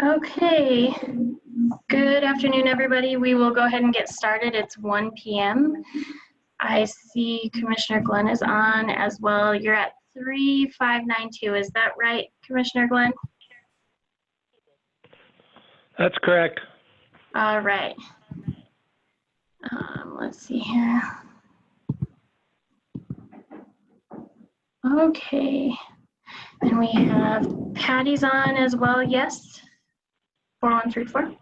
Okay, good afternoon, everybody. We will go ahead and get started. It's 1 p.m. I see Commissioner Glenn is on as well. You're at 3592. Is that right, Commissioner Glenn? That's correct. All right. Let's see here. Okay. And we have Patty's on as well, yes? 4134?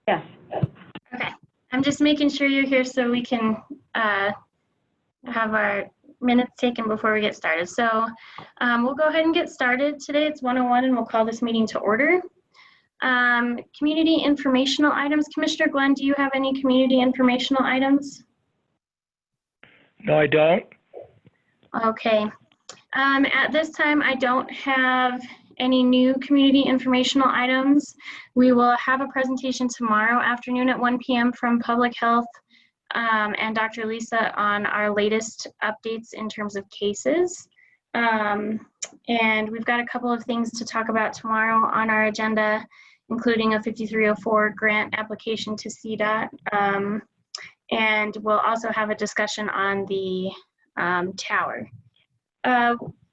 Yes. Okay. I'm just making sure you're here so we can have our minutes taken before we get started. So we'll go ahead and get started. Today it's 1:01 and we'll call this meeting to order. Community informational items. Commissioner Glenn, do you have any community informational items? No, I don't. Okay. At this time, I don't have any new community informational items. We will have a presentation tomorrow afternoon at 1 p.m. from Public Health and Dr. Lisa on our latest updates in terms of cases. And we've got a couple of things to talk about tomorrow on our agenda, including a 5304 grant application to CDOT. And we'll also have a discussion on the tower.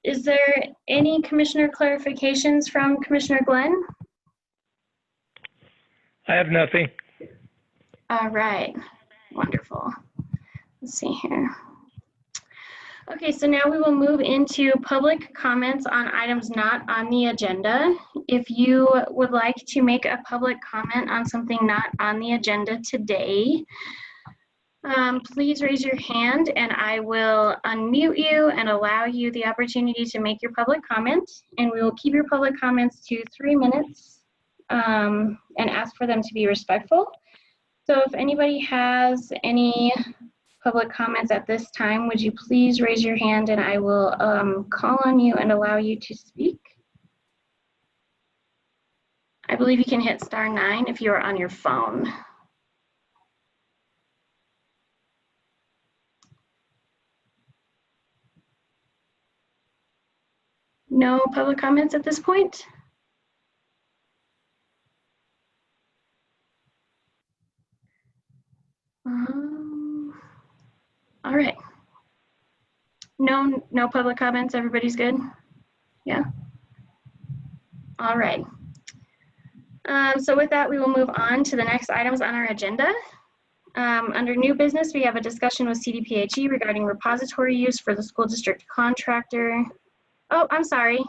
Is there any commissioner clarifications from Commissioner Glenn? I have nothing. All right, wonderful. Let's see here. Okay, so now we will move into public comments on items not on the agenda. If you would like to make a public comment on something not on the agenda today, please raise your hand and I will unmute you and allow you the opportunity to make your public comment. And we will keep your public comments to 3 minutes and ask for them to be respectful. So if anybody has any public comments at this time, would you please raise your hand and I will call on you and allow you to speak. I believe you can hit *9 if you are on your phone. No public comments at this point? All right. No public comments. Everybody's good? Yeah. All right. So with that, we will move on to the next items on our agenda. Under new business, we have a discussion with CDPHE regarding repository use for the school district contractor. Oh, I'm sorry.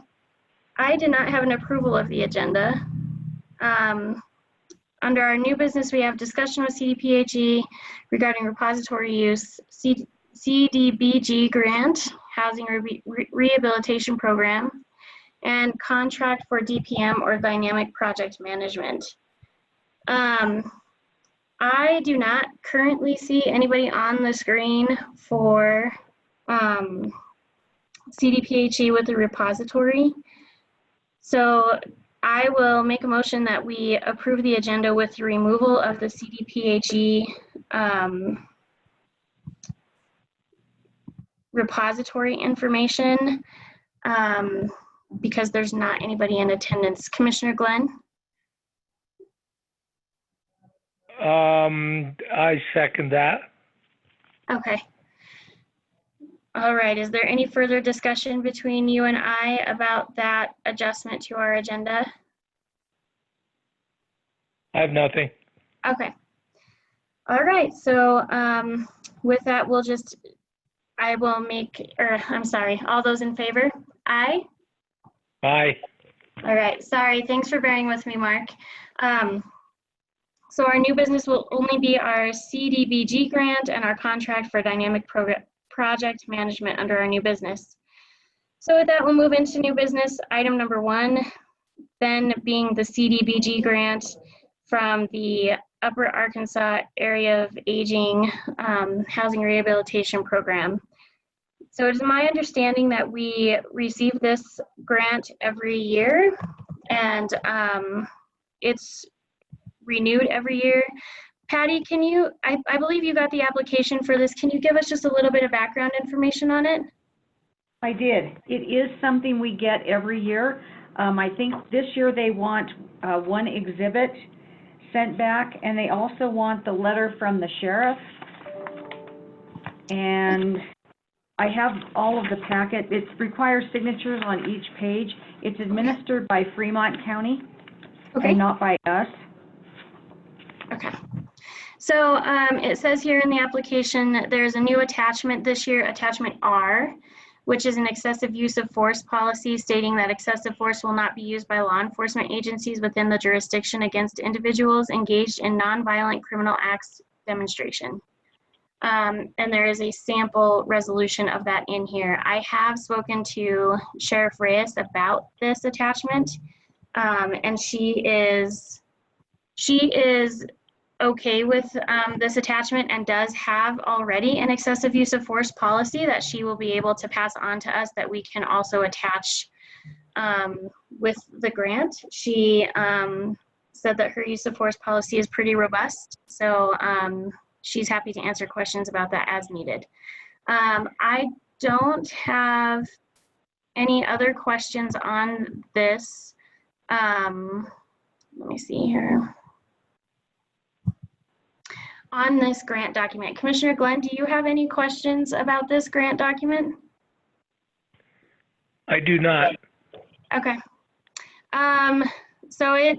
I did not have an approval of the agenda. Under our new business, we have discussion with CDPHE regarding repository use, CDBG grant, housing rehabilitation program, and contract for DPM or dynamic project management. I do not currently see anybody on the screen for CDPHE with the repository. So I will make a motion that we approve the agenda with the removal of the CDPHE repository information because there's not anybody in attendance. Commissioner Glenn? I second that. Okay. All right, is there any further discussion between you and I about that adjustment to our agenda? I have nothing. Okay. All right, so with that, I will make, I'm sorry, all those in favor? Aye? Aye. All right, sorry, thanks for bearing with me, Mark. So our new business will only be our CDBG grant and our contract for dynamic project management under our new business. So with that, we'll move into new business. Item number 1, then being the CDBG grant from the Upper Arkansas Area of Aging Housing Rehabilitation Program. So it is my understanding that we receive this grant every year and it's renewed every year. Patty, can you, I believe you got the application for this. Can you give us just a little bit of background information on it? I did. It is something we get every year. I think this year they want one exhibit sent back, and they also want the letter from the sheriff. And I have all of the packet. It requires signatures on each page. It's administered by Fremont County Okay. and not by us. Okay. So it says here in the application that there's a new attachment this year, attachment R, which is an excessive use of force policy stating that excessive force will not be used by law enforcement agencies within the jurisdiction against individuals engaged in nonviolent criminal acts demonstration. And there is a sample resolution of that in here. I have spoken to Sheriff Reyes about this attachment, and she is okay with this attachment and does have already an excessive use of force policy that she will be able to pass on to us that we can also attach with the grant. She said that her use of force policy is pretty robust, so she's happy to answer questions about that as needed. I don't have any other questions on this. Let me see here. On this grant document, Commissioner Glenn, do you have any questions about this grant document? I do not. Okay. So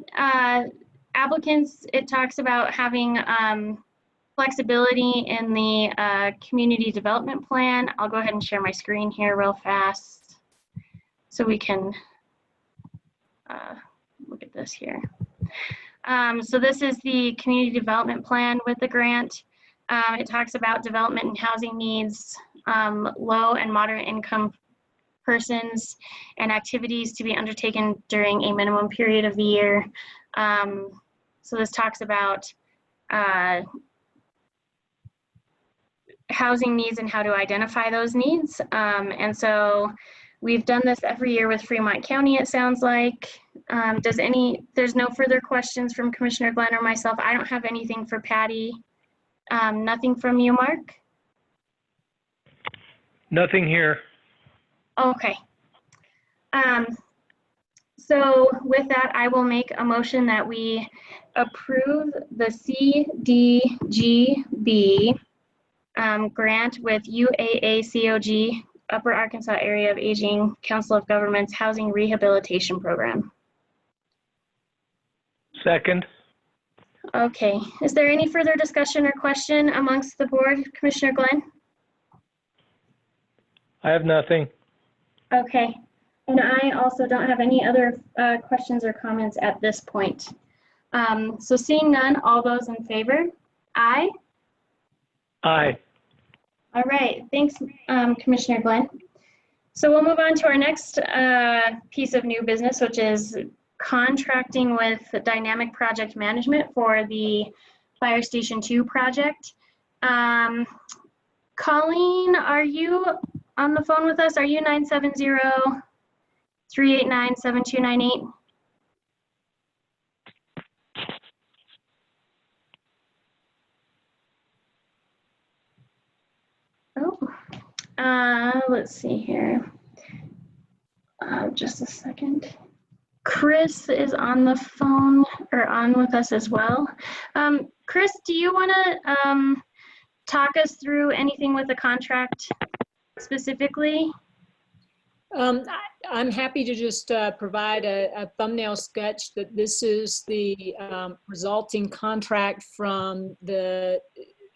applicants, it talks about having flexibility in the community development plan. I'll go ahead and share my screen here real fast so we can look at this here. So this is the community development plan with the grant. It talks about development and housing needs, low and moderate income persons, and activities to be undertaken during a minimum period of the year. So this talks about housing needs and how to identify those needs. And so we've done this every year with Fremont County, it sounds like. There's no further questions from Commissioner Glenn or myself. I don't have anything for Patty. Nothing from you, Mark? Nothing here. Okay. So with that, I will make a motion that we approve the CDGB grant with UAACOG, Upper Arkansas Area of Aging Council of Governments Housing Rehabilitation Program. Second. Okay, is there any further discussion or question amongst the board, Commissioner Glenn? I have nothing. Okay, and I also don't have any other questions or comments at this point. So seeing none, all those in favor? Aye? Aye. All right, thanks, Commissioner Glenn. So we'll move on to our next piece of new business, which is contracting with Dynamic Project Management for the Fire Station 2 project. Colleen, are you on the phone with us? Are you 970-389-7298? Oh, let's see here. Just a second. Chris is on the phone or on with us as well. Chris, do you want to talk us through anything with the contract specifically? I'm happy to just provide a thumbnail sketch that this is the resulting contract from the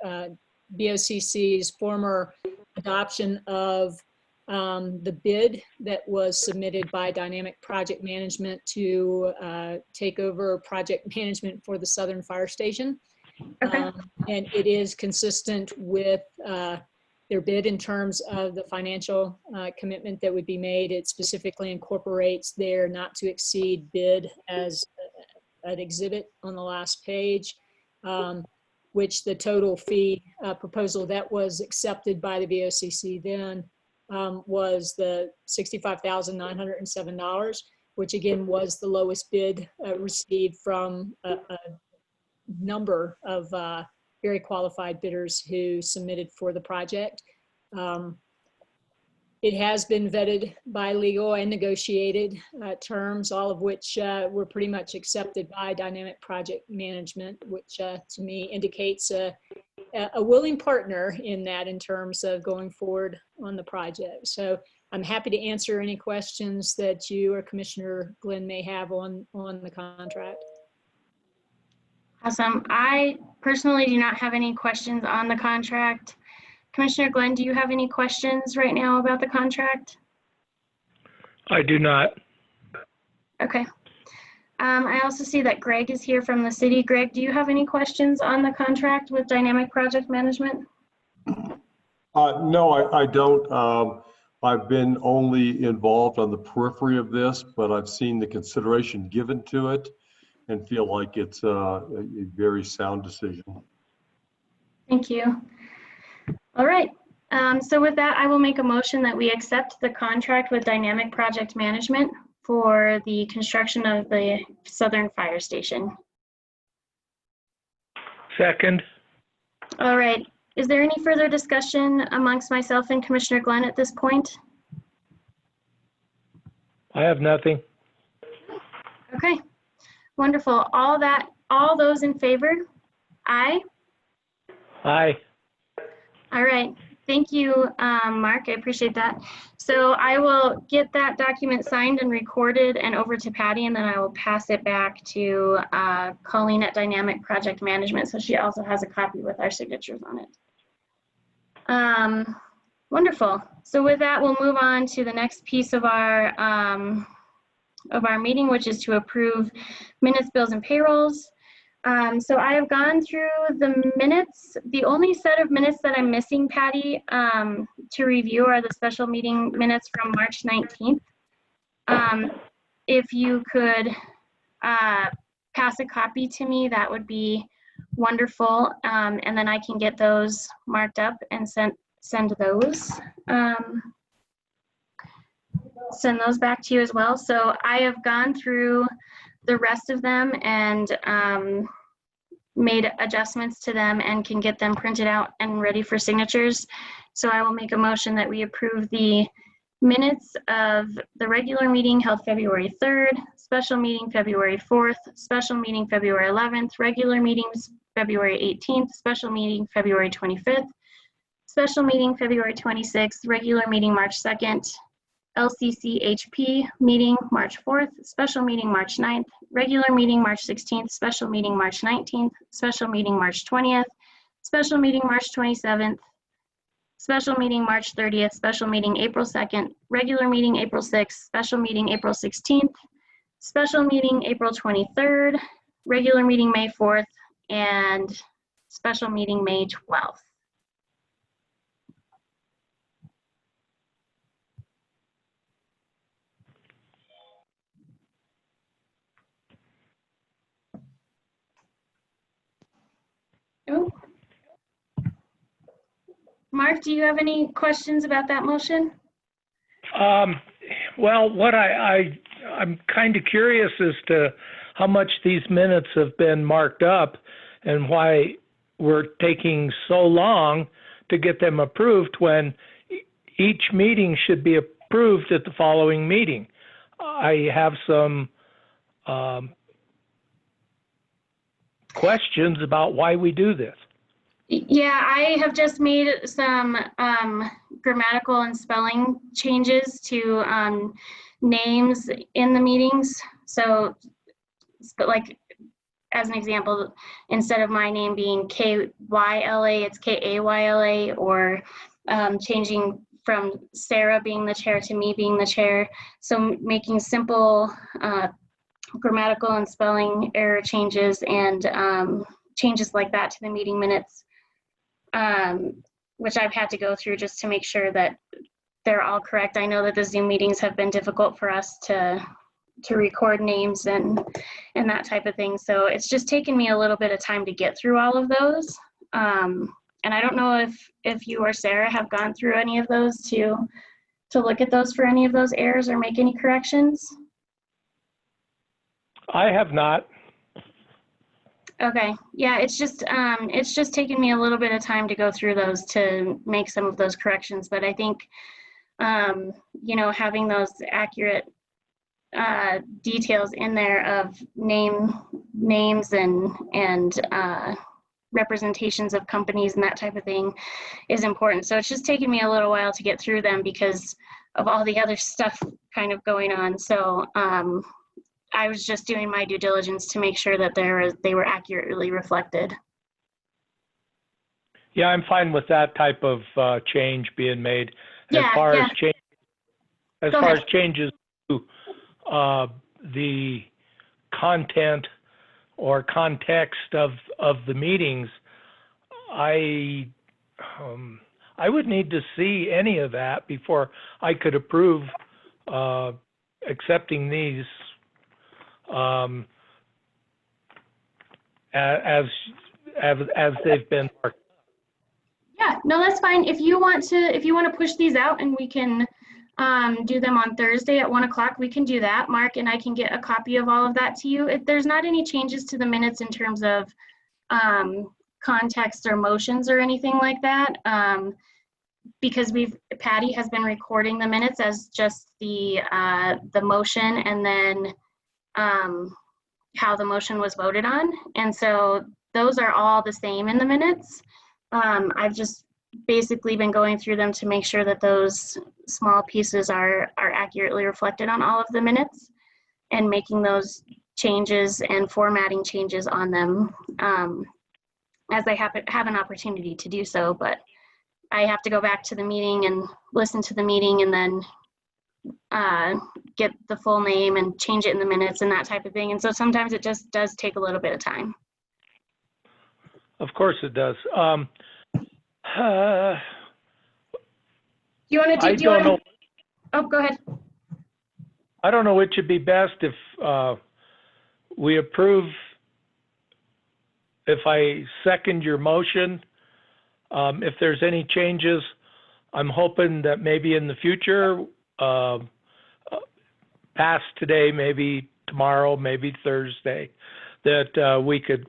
BOCC's former adoption of the bid that was submitted by Dynamic Project Management to take over project management for the Southern Fire Station. Okay. And it is consistent with their bid in terms of the financial commitment that would be made. It specifically incorporates their not to exceed bid as an exhibit on the last page, which the total fee proposal that was accepted by the BOCC then was the $65,907, which again was the lowest bid received from a number of very qualified bidders who submitted for the project. It has been vetted by legal and negotiated terms, all of which were pretty much accepted by Dynamic Project Management, which to me indicates a willing partner in that in terms of going forward on the project. So I'm happy to answer any questions that you or Commissioner Glenn may have on the contract. Awesome. I personally do not have any questions on the contract. Commissioner Glenn, do you have any questions right now about the contract? I do not. Okay. I also see that Greg is here from the city. Greg, do you have any questions on the contract with Dynamic Project Management? No, I don't. I've been only involved on the periphery of this, but I've seen the consideration given to it and feel like it's a very sound decision. Thank you. All right. So with that, I will make a motion that we accept the contract with Dynamic Project Management for the construction of the Southern Fire Station. Second. All right. Is there any further discussion amongst myself and Commissioner Glenn at this point? I have nothing. Okay. Wonderful. All those in favor? Aye. Aye. All right. Thank you, Mark. I appreciate that. So I will get that document signed and recorded and over to Patty, and then I will pass it back to Colleen at Dynamic Project Management, so she also has a copy with our signatures on it. Wonderful. So with that, we'll move on to the next piece of our meeting, which is to approve minutes, bills, and payrolls. So I have gone through the minutes. The only set of minutes that I'm missing, Patty, to review are the special meeting minutes from March 19th. If you could pass a copy to me, that would be wonderful. And then I can get those marked up and send those. Send those back to you as well. So I have gone through the rest of them and made adjustments to them and can get them printed out and ready for signatures. So I will make a motion that we approve the minutes of the regular meeting held February 3rd, special meeting February 4th, special meeting February 11th, regular meetings February 18th, special meeting February 25th, special meeting February 26th, regular meeting March 2nd, LCCHP meeting March 4th, special meeting March 9th, regular meeting March 16th, special meeting March 19th, special meeting March 20th, special meeting March 27th, special meeting March 30th, special meeting April 2nd, regular meeting April 6th, special meeting April 16th, special meeting April 23rd, regular meeting May 4th, and special meeting May 12th. Oh. Mark, do you have any questions about that motion? Well, what I'm kind of curious as to how much these minutes have been marked up and why we're taking so long to get them approved when each meeting should be approved at the following meeting. I have some questions about why we do this. Yeah, I have just made some grammatical and spelling changes to names in the meetings. So, like, as an example, instead of my name being K-Y-L-A, it's K-A-Y-L-A, or changing from Sarah being the chair to me being the chair. So making simple grammatical and spelling error changes and changes like that to the meeting minutes, which I've had to go through just to make sure that they're all correct. I know that the Zoom meetings have been difficult for us to record names and that type of thing. So it's just taken me a little bit of time to get through all of those. And I don't know if you or Sarah have gone through any of those to look at those for any of those errors or make any corrections. I have not. Okay, yeah, it's just taken me a little bit of time to go through those to make some of those corrections, but I think you know, having those accurate details in there of names and representations of companies and that type of thing is important. So it's just taken me a little while to get through them because of all the other stuff kind of going on. So I was just doing my due diligence to make sure that they were accurately reflected. Yeah, I'm fine with that type of change being made. As Yeah, far yeah. as Go far ahead. as changes to the content or context of the meetings, I would need to see any of that before I could approve accepting these as they've been marked. Yeah, no, that's fine. If you want to push these out and we can do them on Thursday at 1 o'clock, we can do that. Mark and I can get a copy of all of that to you. If there's not any changes to the minutes in terms of context or motions or anything like that, because Patty has been recording the minutes as just the motion and then how the motion was voted on. And so those are all the same in the minutes. I've just basically been going through them to make sure that those small pieces are accurately reflected on all of the minutes and making those changes and formatting changes on them as I have an opportunity to do so. But I have to go back to the meeting and listen to the meeting and then get the full name and change it in the minutes and that type of thing. And so sometimes it just does take a little bit of time. Of course it does. You want to I don't know. Oh, go ahead. I don't know which would be best if we approve, if I second your motion. If there's any changes, I'm hoping that maybe in the future, past today, maybe tomorrow, maybe Thursday, that we could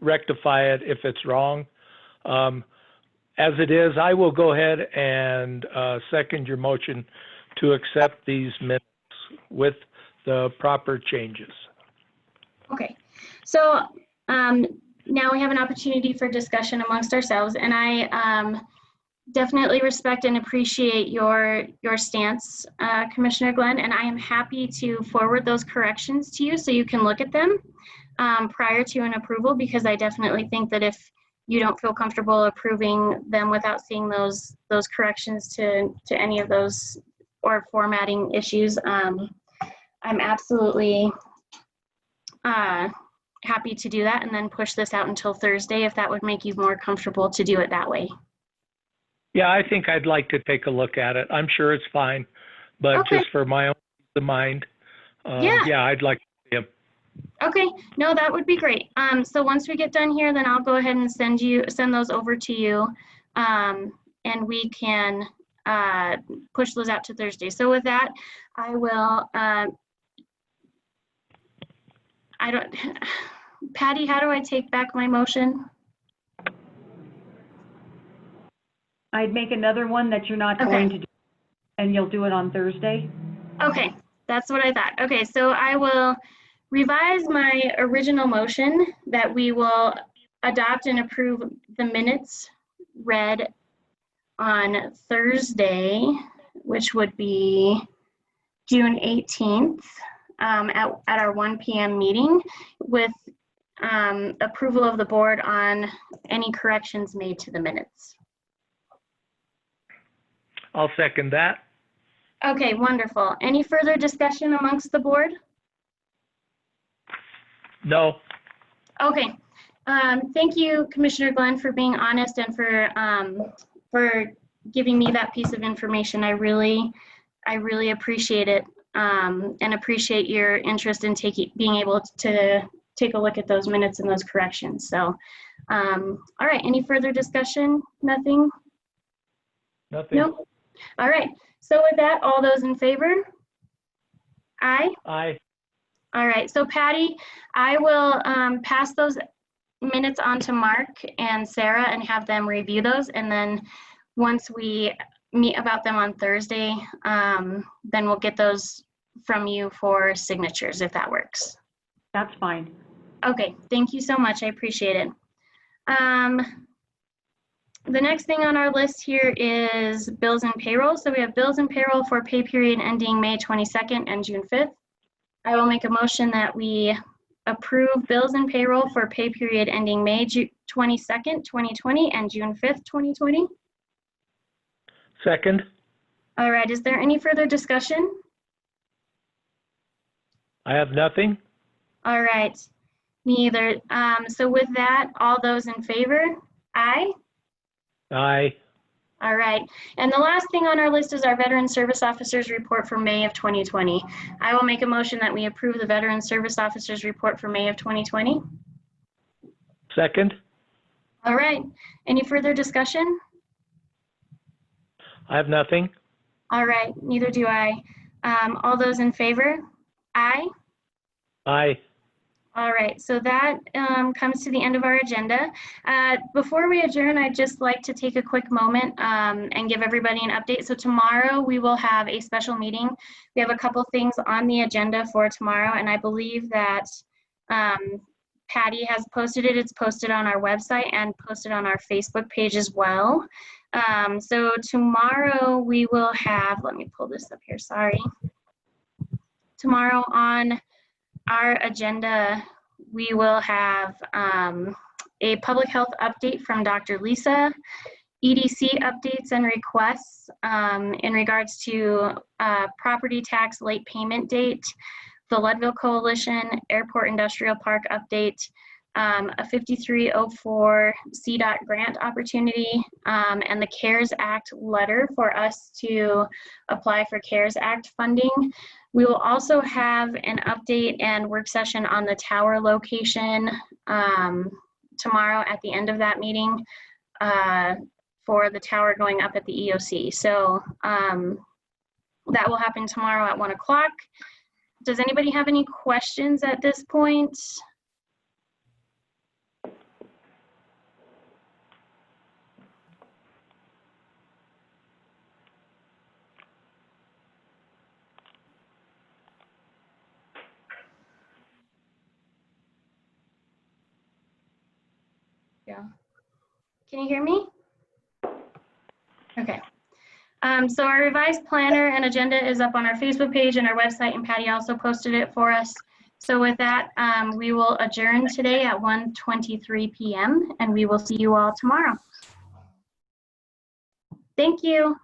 rectify it if it's wrong. As it is, I will go ahead and second your motion to accept these minutes with the proper changes. Okay, so now we have an opportunity for discussion amongst ourselves, and I definitely respect and appreciate your stance, Commissioner Glenn, and I am happy to forward those corrections to you so you can look at them prior to an approval, because I definitely think that if you don't feel comfortable approving them without seeing those corrections to any of those or formatting issues, I'm absolutely happy to do that and then push this out until Thursday if that would make you more comfortable to do it that way. Yeah, I think I'd like to take a look at it. I'm sure it's fine, but Okay. just for my own peace of mind, yeah, I'd like to see them. Okay, no, that would be great. So once we get done here, then I'll go ahead and send those over to you, and we can push those out to Thursday. So with that, I will. Patty, how do I take back my motion? I'd make another one that you're not going to do, and you'll do it on Thursday. Okay, that's what I thought. Okay, so I will revise my original motion that we will adopt and approve the minutes read on Thursday, which would be June 18th at our 1 p.m. meeting, with approval of the board on any corrections made to the minutes. I'll second that. Okay, wonderful. Any further discussion amongst the board? No. Okay. Thank you, Commissioner Glenn, for being honest and for giving me that piece of information. I really appreciate it, and appreciate your interest in being able to take a look at those minutes and those corrections. So, all right. Any further discussion? Nothing? Nothing. Nope. All right. So with that, all those in favor? Aye. Aye. All right. So Patty, I will pass those minutes on to Mark and Sarah and have them review those. And then once we meet about them on Thursday, then we'll get those from you for signatures if that works. That's fine. Okay, thank you so much. I appreciate it. The next thing on our list here is bills and payroll. So we have bills and payroll for pay period ending May 22nd and June 5th. I will make a motion that we approve bills and payroll for pay period ending May 22nd, 2020 and June 5th, 2020. Second. All right, is there any further discussion? I have nothing. All right, me either. So with that, all those in favor? Aye. Aye. All right, and the last thing on our list is our Veteran Service Officers Report for May of 2020. I will make a motion that we approve the Veteran Service Officers Report for May of 2020. Second. All right, any further discussion? I have nothing. All right, neither do I. All those in favor? Aye. Aye. All right, so that comes to the end of our agenda. Before we adjourn, I'd just like to take a quick moment and give everybody an update. So tomorrow we will have a special meeting. We have a couple things on the agenda for tomorrow, and I believe that Patty has posted it. It's posted on our website and posted on our Facebook page as well. So tomorrow we will have, let me pull this up here, sorry. Tomorrow on our agenda, we will have a public health update from Dr. Lisa, EDC updates and requests in regards to property tax late payment date, the Leadville Coalition Airport Industrial Park update, a 5304 CDOT grant opportunity, and the CARES Act letter for us to apply for CARES Act funding. We will also have an update and work session on the tower location tomorrow at the end of that meeting for the tower going up at the EOC. So that will happen tomorrow at 1 o'clock. Does anybody have any questions at this point? Yeah. Can you hear me? Okay. So our revised planner and agenda is up on our Facebook page and our website, and Patty also posted it for us. So with that, we will adjourn today at 1:23 p.m. and we will see you all tomorrow. Thank you.